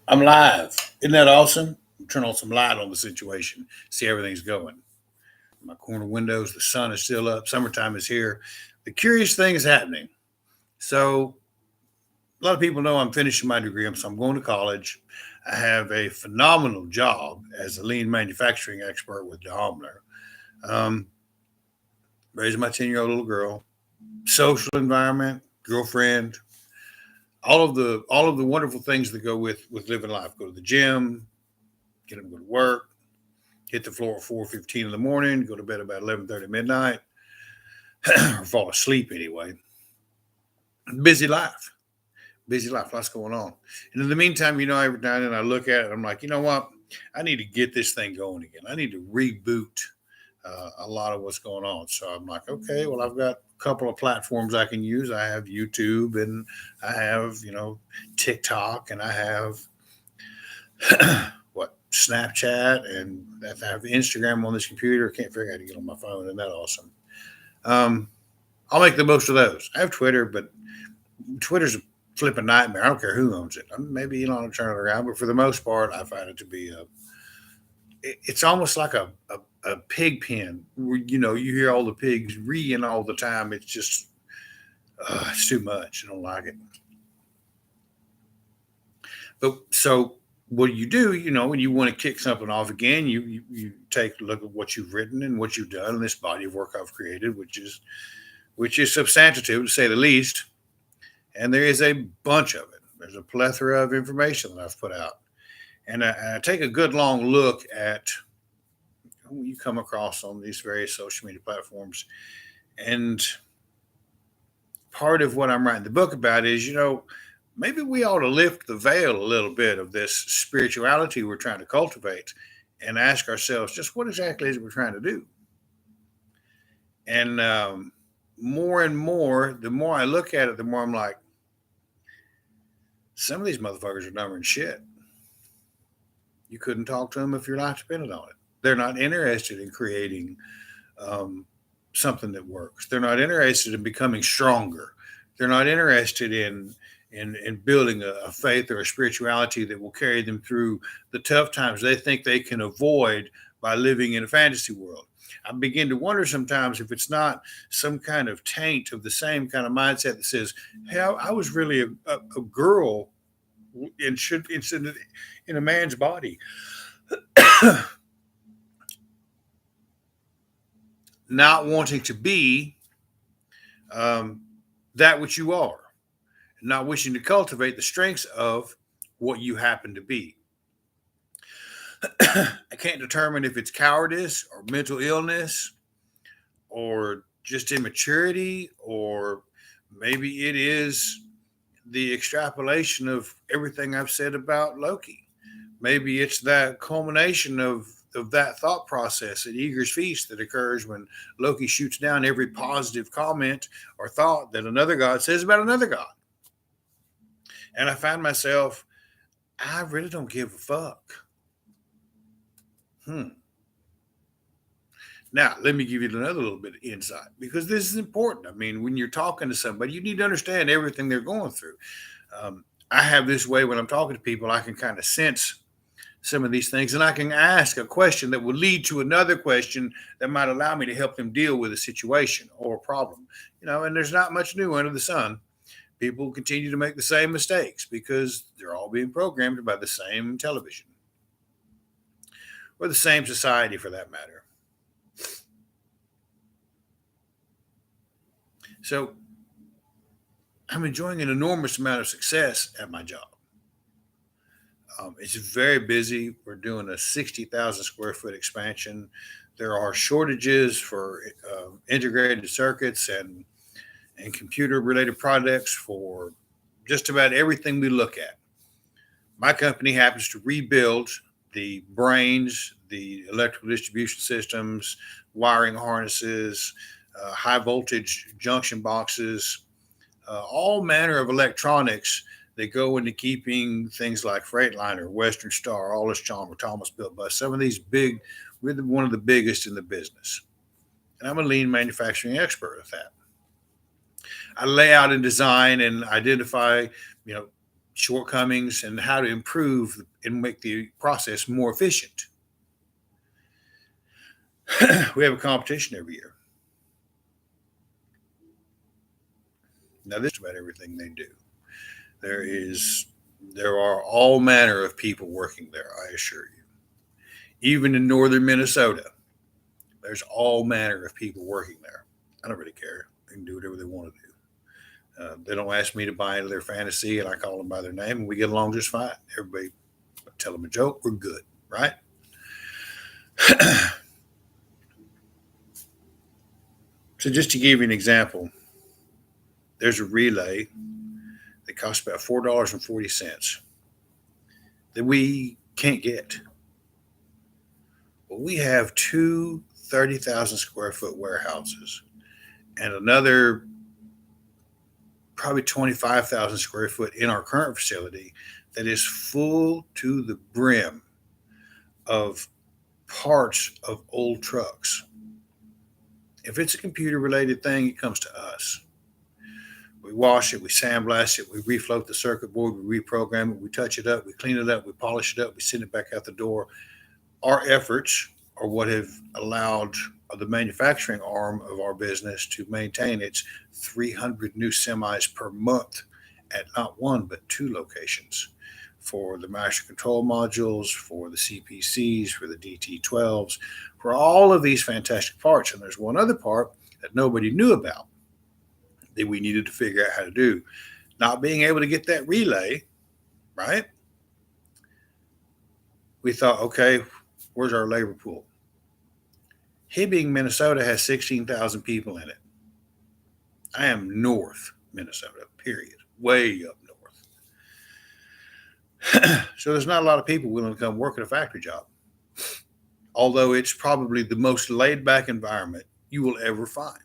I'm live. Isn't that awesome? Turn on some light on the situation, see everything's going. My corner windows, the sun is still up. Summertime is here. The curious thing is happening. So, a lot of people know I'm finishing my degree, so I'm going to college. I have a phenomenal job as a lean manufacturing expert with Daimler. Um, Raising my 10-year-old little girl, social environment, girlfriend, all of the wonderful things that go with living life. Go to the gym, get them to go to work, hit the floor at 4:15 in the morning, go to bed about 11:30 midnight, or fall asleep anyway. Busy life, busy life, lots going on. And in the meantime, every now and then I look at it, I'm like, you know what? I need to get this thing going again. I need to reboot a lot of what's going on. So I'm like, okay, well, I've got a couple of platforms I can use. I have YouTube and I have, TikTok and I have what Snapchat and I have Instagram on this computer. I can't figure out how to get on my phone. Isn't that awesome? Um, I'll make the most of those. I have Twitter, but Twitter's a flipping nightmare. I don't care who owns it. Maybe Elon will turn it around, but for the most part, I find it to be it's almost like a pig pen. You hear all the pigs reeing all the time. It's just it's too much. I don't like it. But so what do? When you want to kick something off again, you take a look at what you've written and what you've done in this body of work I've created, which is substantive to say the least. And there is a bunch of it. There's a plethora of information that I've put out, and I take a good long look at who you come across on these various social media platforms. And part of what I'm writing the book about is, maybe we ought to lift the veil a little bit of this spirituality we're trying to cultivate and ask ourselves just what exactly is it we're trying to do. And more and more, the more I look at it, the more I'm like, some of these motherfuckers are dumber than shit. You couldn't talk to them if your life depended on it. They're not interested in creating um, something that works. They're not interested in becoming stronger. They're not interested in building a faith or a spirituality that will carry them through the tough times they think they can avoid by living in a fantasy world. I begin to wonder sometimes if it's not some kind of taint of the same kind of mindset that says, "Hey, I was really a girl and should in a man's body, not wanting to be um, that which you are, not wishing to cultivate the strengths of what you happen to be." I can't determine if it's cowardice or mental illness or just immaturity, or maybe it is the extrapolation of everything I've said about Loki. Maybe it's that culmination of that thought process at Eager's feast that occurs when Loki shoots down every positive comment or thought that another god says about another god. And I find myself, I really don't give a fuck. Hmm. Now, let me give you another little bit of insight because this is important. I mean, when you're talking to somebody, you need to understand everything they're going through. I have this way when I'm talking to people, I can kind of sense some of these things and I can ask a question that will lead to another question that might allow me to help them deal with a situation or a problem. And there's not much new under the sun. People continue to make the same mistakes because they're all being programmed by the same television or the same society for that matter. So I'm enjoying an enormous amount of success at my job. It's very busy. We're doing a 60,000 square foot expansion. There are shortages for integrated circuits and computer related products for just about everything we look at. My company happens to rebuild the brains, the electrical distribution systems, wiring harnesses, high voltage junction boxes, all manner of electronics that go into keeping things like Freightliner, Western Star, Allis Chalmers, Thomas Built Bus. Some of these big, we're one of the biggest in the business. And I'm a lean manufacturing expert at that. I lay out and design and identify, you know, shortcomings and how to improve and make the process more efficient. We have a competition every year. Now, this is about everything they do. There is, there are all manner of people working there. I assure you. Even in northern Minnesota, there's all manner of people working there. I don't really care. They can do whatever they want to do. They don't ask me to buy into their fantasy, and I call them by their name, and we get along just fine. Everybody tell them a joke, we're good, right? So, just to give you an example, there's a relay that costs about $4.40 that we can't get. Well, we have two 30,000 square foot warehouses and another probably 25,000 square foot in our current facility that is full to the brim of parts of old trucks. If it's a computer related thing, it comes to us. We wash it, we sandblast it, we refloat the circuit board, we reprogram it, we touch it up, we clean it up, we polish it up, we send it back out the door. Our efforts are what have allowed the manufacturing arm of our business to maintain its 300 new semis per month at not one but two locations for the master control modules, for the CPCs, for the DT12s, for all of these fantastic parts. And there's one other part that nobody knew about that we needed to figure out how to do. Not being able to get that relay, right? We thought, okay, where's our labor pool? Hibbing, Minnesota has 16,000 people in it. I am North Minnesota, period. Way up north. So there's not a lot of people willing to come work at a factory job. Although it's probably the most laid back environment you will ever find.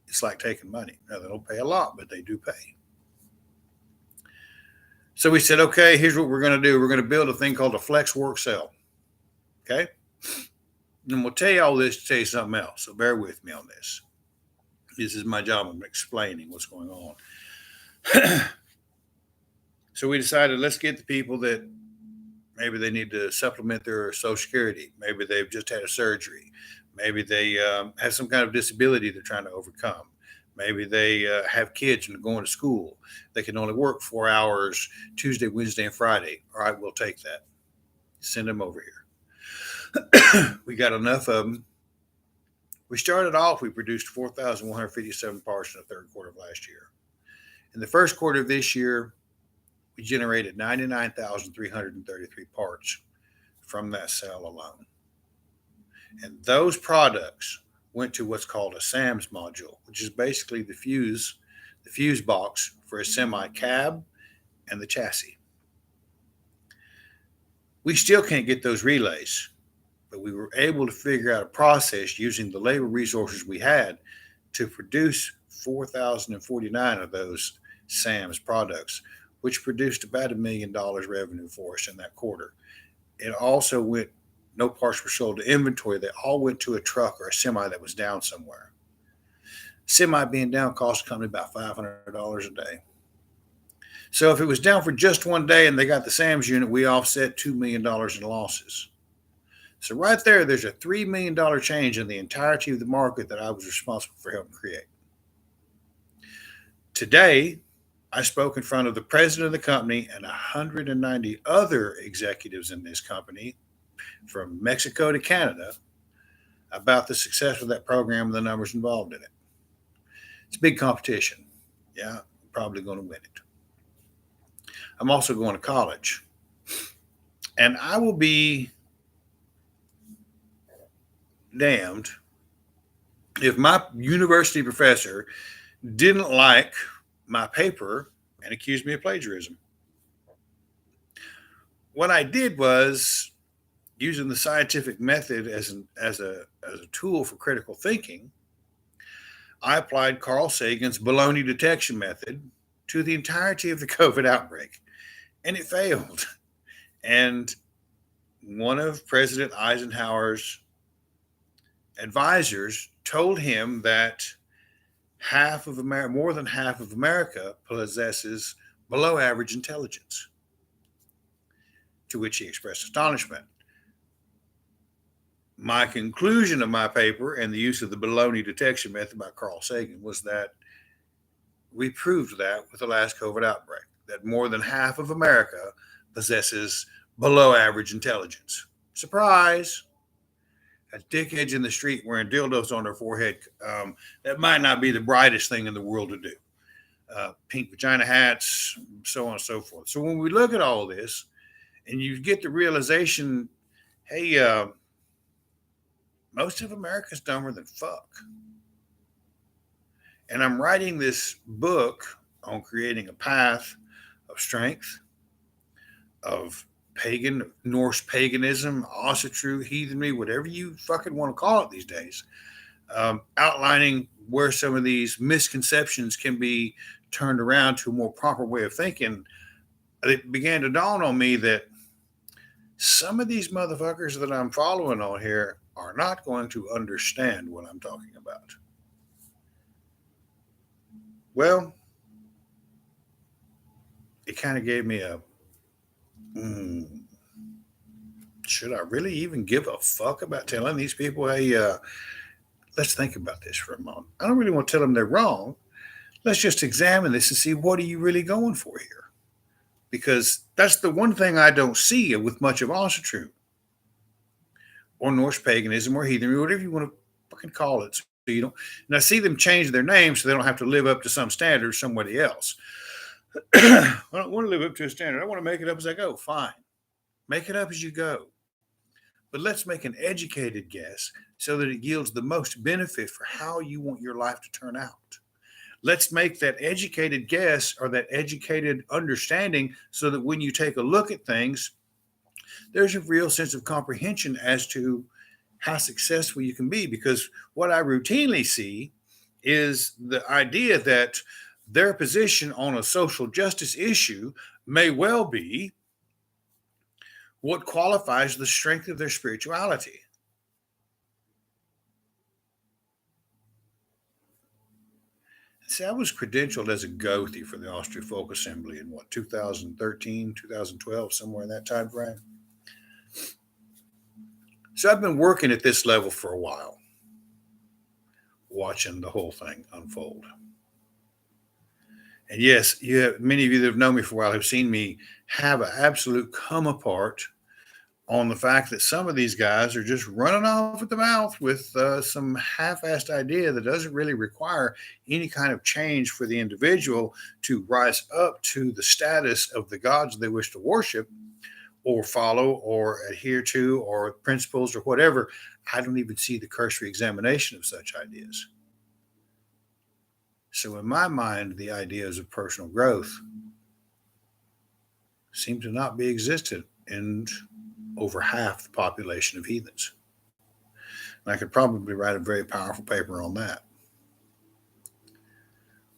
It's like taking money. Now, they don't pay a lot, but they do pay. So we said, okay, here's what we're going to do. We're going to build a thing called a flex work cell. Okay? And we'll tell you all this to tell you something else. So bear with me on this. This is my job. I'm explaining what's going on. So we decided, let's get the people that maybe they need to supplement their Social Security. Maybe they've just had a surgery. Maybe they have some kind of disability they're trying to overcome. Maybe they have kids and are going to school. They can only work 4 hours Tuesday, Wednesday, and Friday. All right, we'll take that. Send them over here. We got enough of them. We started off, we produced 4,157 parts in the third quarter of last year. In the first quarter of this year, we generated 99,333 parts from that cell alone. And those products went to what's called a SAMS module, which is basically the fuse box for a semi cab and the chassis. We still can't get those relays, but we were able to figure out a process using the labor resources we had to produce 4,049 of those SAMS products, which produced about $1 million revenue for us in that quarter. It also went, no parts were sold to inventory. They all went to a truck or a semi that was down somewhere. Semi being down cost the company about $500 a day. So if it was down for just one day and they got the SAMS unit, we offset $2 million in losses. So right there, there's a $3 million change in the entirety of the market that I was responsible for helping create. Today, I spoke in front of the president of the company and 190 other executives in this company from Mexico to Canada about the success of that program and the numbers involved in it. It's a big competition. Yeah, I'm probably going to win it. I'm also going to college. And I will be damned if my university professor didn't like my paper and accused me of plagiarism. What I did was, using the scientific method as a tool for critical thinking, I applied Carl Sagan's baloney detection method to the entirety of the COVID outbreak, and it failed. And one of President Eisenhower's advisors told him that more than half of America possesses below average intelligence. to which he expressed astonishment. My conclusion of my paper and the use of the baloney detection method by Carl Sagan was that we proved that with the last COVID outbreak, that more than half of America possesses below average intelligence. Surprise! A dickheads in the street wearing dildos on their forehead, that might not be the brightest thing in the world to do. Pink vagina hats, so on and so forth. So when we look at all this and you get the realization, hey, most of America's dumber than fuck. And I'm writing this book on creating a path of strength, of pagan, Norse paganism, Asatru, heathenry, whatever you fucking want to call it these days, outlining where some of these misconceptions can be turned around to a more proper way of thinking. It began to dawn on me that some of these motherfuckers that I'm following on here are not going to understand what I'm talking about. Well, it kind of gave me a, should I really even give a fuck about telling these people, hey, let's think about this for a moment. I don't really want to tell them they're wrong. Let's just examine this and see, what are you really going for here? Because that's the one thing I don't see with much of Asatru or Norse paganism or heathenry, whatever you want to fucking call it. So you don't, and I see them change their name so they don't have to live up to some standard somebody else. I don't want to live up to a standard. I want to make it up as I go. Fine. Make it up as you go. But let's make an educated guess so that it yields the most benefit for how you want your life to turn out. Let's make that educated guess or that educated understanding so that when you take a look at things, there's a real sense of comprehension as to how successful you can be. Because what I routinely see is the idea that their position on a social justice issue may well be what qualifies the strength of their spirituality. See, I was credentialed as a Gothi for the Austria Folk Assembly in 2013, 2012, somewhere in that time frame. So I've been working at this level for a while, watching the whole thing unfold. And yes, many of you that have known me for a while have seen me have an absolute come apart on the fact that some of these guys are just running off at the mouth with some half-assed idea that doesn't really require any kind of change for the individual to rise up to the status of the gods they wish to worship or follow or adhere to, or principles or whatever. I don't even see the cursory examination of such ideas. So in my mind, the ideas of personal growth seem to not be existent in over half the population of heathens. And I could probably write a very powerful paper on that.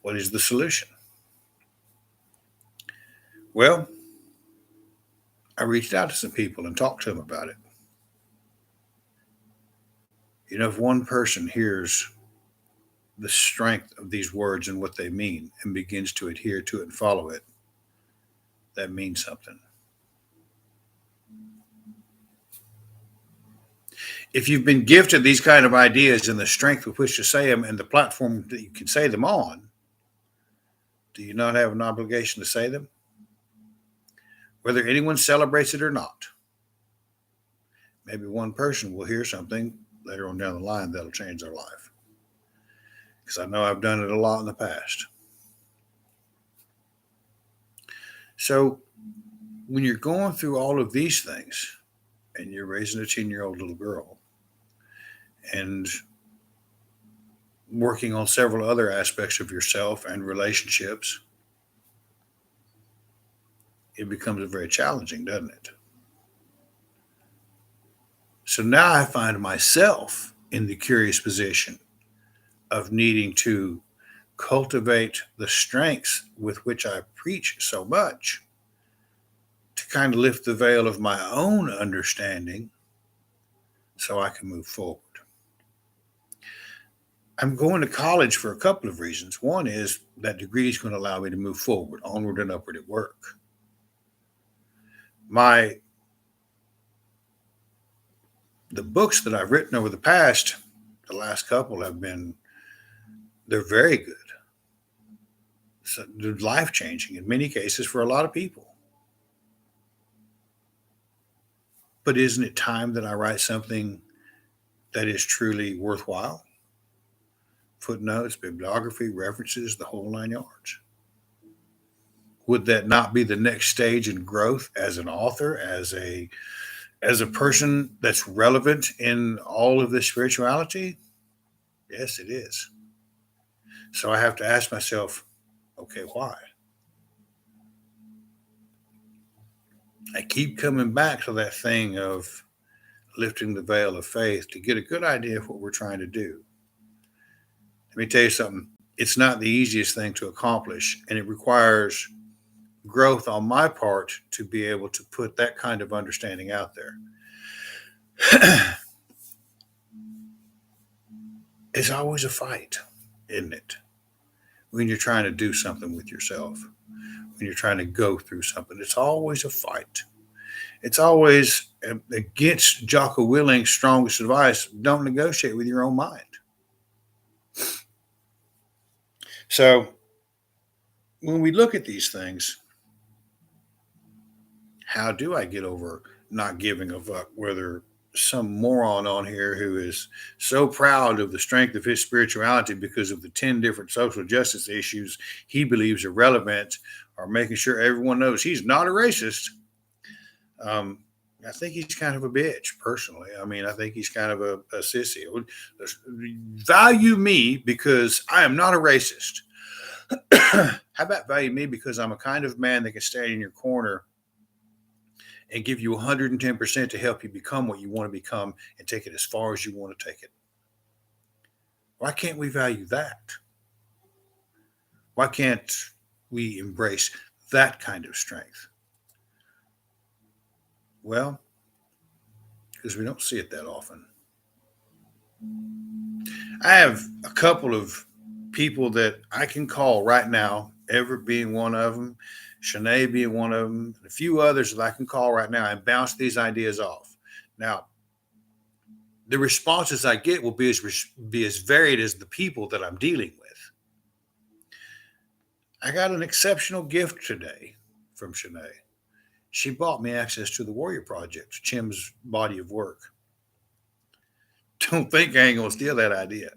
What is the solution? Well, I reached out to some people and talked to them about it. You know, if one person hears the strength of these words and what they mean and begins to adhere to it and follow it, that means something. If you've been gifted these kind of ideas and the strength with which to say them and the platform that you can say them on, do you not have an obligation to say them? Whether anyone celebrates it or not. Maybe one person will hear something later on down the line that'll change their life. Because I know I've done it a lot in the past. So when you're going through all of these things and you're raising a 10-year-old little girl and working on several other aspects of yourself and relationships, it becomes very challenging, doesn't it? So now I find myself in the curious position of needing to cultivate the strengths with which I preach so much to kind of lift the veil of my own understanding so I can move forward. I'm going to college for a couple of reasons. One is that degree is going to allow me to move forward, onward and upward at work. My The books that I've written over the last couple they're very good. So they're life changing in many cases for a lot of people. But isn't it time that I write something that is truly worthwhile? Footnotes, bibliography, references, the whole 9 yards. Would that not be the next stage in growth as an author, as a person that's relevant in all of this spirituality? Yes, it is. So I have to ask myself, okay, why? I keep coming back to that thing of lifting the veil of faith to get a good idea of what we're trying to do. Let me tell you something. It's not the easiest thing to accomplish, and it requires growth on my part to be able to put that kind of understanding out there. It's always a fight, isn't it? When you're trying to do something with yourself, when you're trying to go through something, it's always a fight. It's always against Jocko Willink's strongest advice: don't negotiate with your own mind. So when we look at these things, how do I get over not giving a fuck whether some moron on here who is so proud of the strength of his spirituality because of the 10 different social justice issues he believes are relevant, or making sure everyone knows he's not a racist? Um, I think he's kind of a bitch, personally. I mean, I think he's kind of a sissy. Value me because I am not a racist. How about value me because I'm a kind of man that can stand in your corner and give you 110% to help you become what you want to become and take it as far as you want to take it? Why can't we value that? Why can't we embrace that kind of strength? Well, because we don't see it that often. I have a couple of people that I can call right now, Everett being one of them, Shanae being one of them, and a few others that I can call right now and bounce these ideas off. Now, the responses I get will be as varied as the people that I'm dealing with. I got an exceptional gift today from Shanae. She bought me access to the Warrior Project, Chim's body of work. Don't think I ain't gonna steal that idea.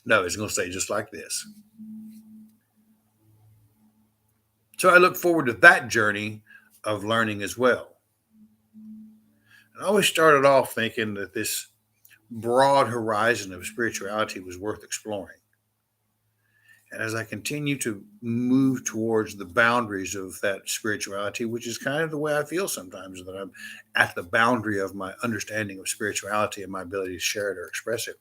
No, it's gonna stay just like this. So I look forward to that journey of learning as well. And I always started off thinking that this broad horizon of spirituality was worth exploring. And as I continue to move towards the boundaries of that spirituality, which is kind of the way I feel sometimes, that I'm at the boundary of my understanding of spirituality and my ability to share it or express it,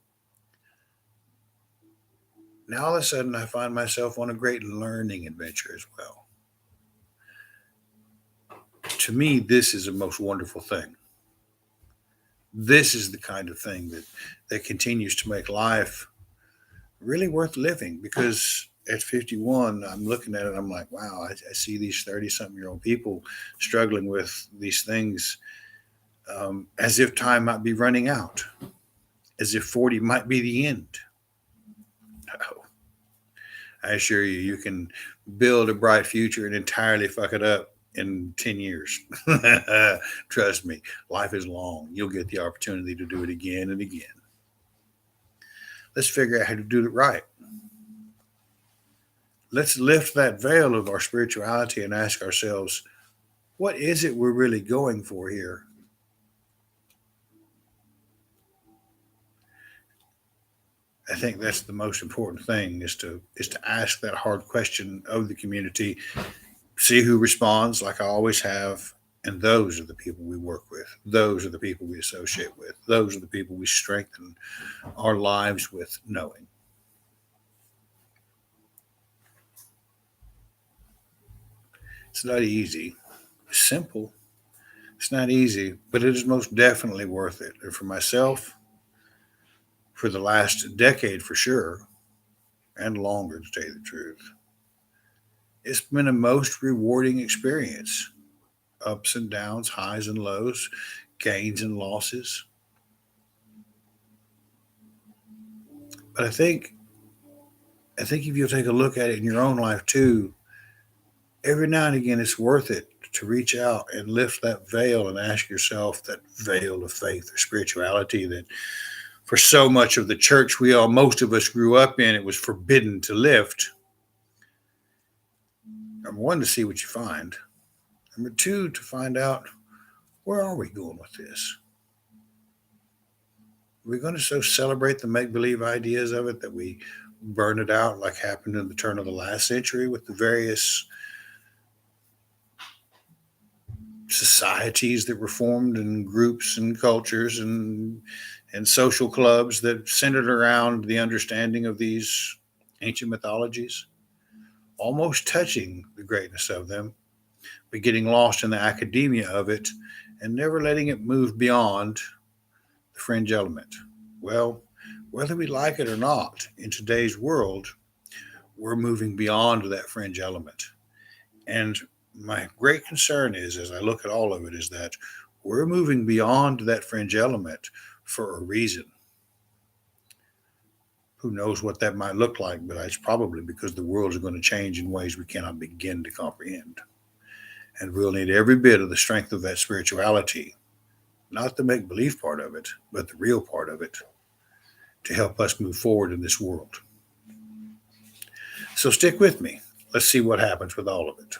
now all of a sudden I find myself on a great learning adventure as well. To me, this is a most wonderful thing. This is the kind of thing that continues to make life really worth living, because at 51, I'm looking at it, I'm like, wow, I see these 30 something year old people struggling with these things, as if time might be running out, as if 40 might be the end. No, I assure you, you can build a bright future and entirely fuck it up in 10 years. Trust me, life is long. You'll get the opportunity to do it again and again. Let's figure out how to do it right. Let's lift that veil of our spirituality and ask ourselves, what is it we're really going for here? I think that's the most important thing, is to ask that hard question of the community, see who responds, like I always have, and those are the people we work with. Those are the people we associate with. Those are the people we strengthen our lives with knowing. It's not easy. It's simple. It's not easy, but it is most definitely worth it. And for myself, for the last decade for sure, and longer to tell you the truth, it's been a most rewarding experience. Ups and downs, highs and lows, gains and losses. But I think if you'll take a look at it in your own life too, every now and again it's worth it to reach out and lift that veil and ask yourself that veil of faith or spirituality that for so much of the church most of us grew up in, it was forbidden to lift. Number one, to see what you find. Number two, to find out where are we going with this? Are we going to so celebrate the make believe ideas of it that we burn it out like happened in the turn of the last century with the various societies that were formed and groups and cultures and social clubs that centered around the understanding of these ancient mythologies, almost touching the greatness of them, but getting lost in the academia of it and never letting it move beyond the fringe element. Well, whether we like it or not, in today's world, we're moving beyond that fringe element. And my great concern is, as I look at all of it, is that we're moving beyond that fringe element for a reason. Who knows what that might look like, but it's probably because the world is going to change in ways we cannot begin to comprehend. And we'll need every bit of the strength of that spirituality, not the make believe part of it, but the real part of it, to help us move forward in this world. So stick with me. Let's see what happens with all of it.